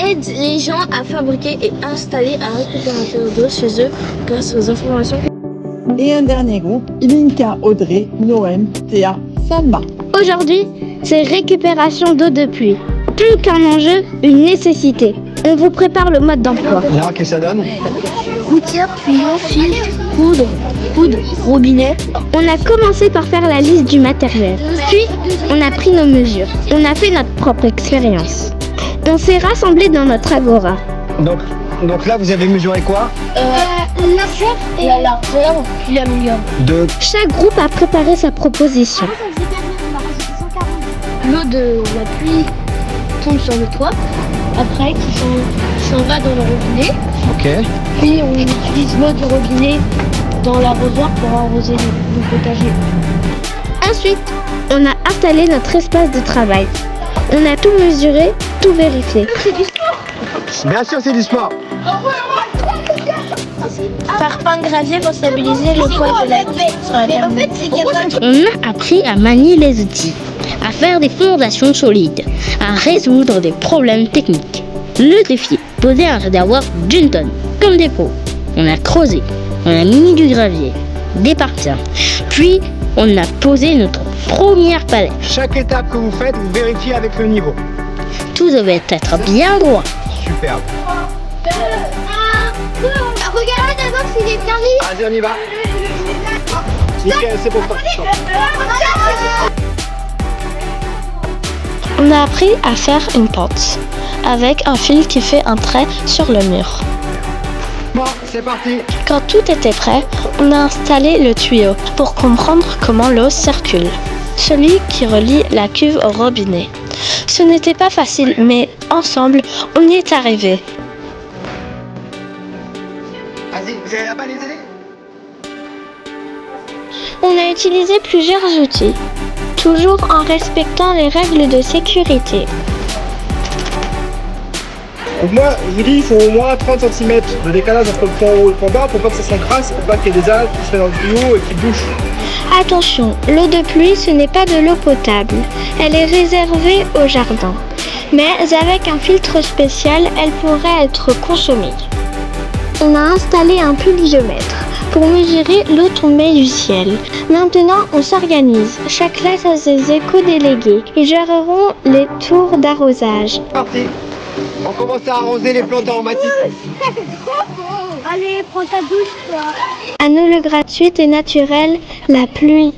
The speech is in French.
aide les gens à fabriquer et installer un récupérateur d'eau chez eux grâce aux informations. Et un dernier groupe, Ilinka, Audrey, Noël, Théa, Salma. Aujourd'hui, c'est récupération d'eau de pluie. Plus qu'un enjeu, une nécessité. On vous prépare le mode d'emploi. Là, qu'est-ce que ça donne? Gouttière, tuyau, filtre, poudre, robinet. On a commencé par faire la liste du matériel. Puis, on a pris nos mesures. On a fait notre propre expérience. On s'est rassemblés dans notre agora. Donc là, vous avez mesuré quoi? La largeur, puis la longueur. Chaque groupe a préparé sa proposition. L'eau de la pluie tombe sur le toit, après qui s'en va dans le robinet. Ok. Puis on utilise l'eau du robinet dans l'arrosoir pour arroser le potager. Ensuite, on a installé notre espace de travail. On a tout mesuré, tout vérifié. Bien sûr, c'est du sport. Faire pain de gravier pour stabiliser le poids de la terre. On a appris à manier les outils, à faire des fondations solides, à résoudre des problèmes techniques. Le défi, poser un réservoir d'une tonne, comme des pots. On a creusé, on a mis du gravier, des parpaings, puis on a posé notre première palette. Chaque étape que vous faites, vous vérifiez avec le niveau. Tout devait être bien droit. Superbe. Regardez d'abord s'il est bien mis. Vas-y, on y va. Nickel, c'est pour toi. On a appris à faire une pente, avec un fil qui fait un trait sur le mur. Bon, c'est parti. Quand tout était prêt, on a installé le tuyau pour comprendre comment l'eau circule. Celui qui relie la cuve au robinet. Ce n'était pas facile, mais ensemble, on y est arrivé. Vas-y, vous allez là-bas les aider? On a utilisé plusieurs outils, toujours en respectant les règles de sécurité. Donc moi, je vous dis, il faut au moins 30 cm de décalage entre le point haut et le point bas pour pas que ça s'encrasse, pour pas qu'il y ait des algues qui se fait dans le tuyau et qui bouchent. Attention, l'eau de pluie, ce n'est pas de l'eau potable. Elle est réservée au jardin. Mais avec un filtre spécial, elle pourrait être consommée. On a installé un pluviomètre pour mesurer l'eau tombée du ciel. Maintenant, on s'organise. Chaque classe a ses éco-délégués. Ils géreront les tours d'arrosage. Parti. On commence à arroser les plantes aromatiques. Allez, prends ta douche, toi. À nous le gratuite et naturel, la pluie.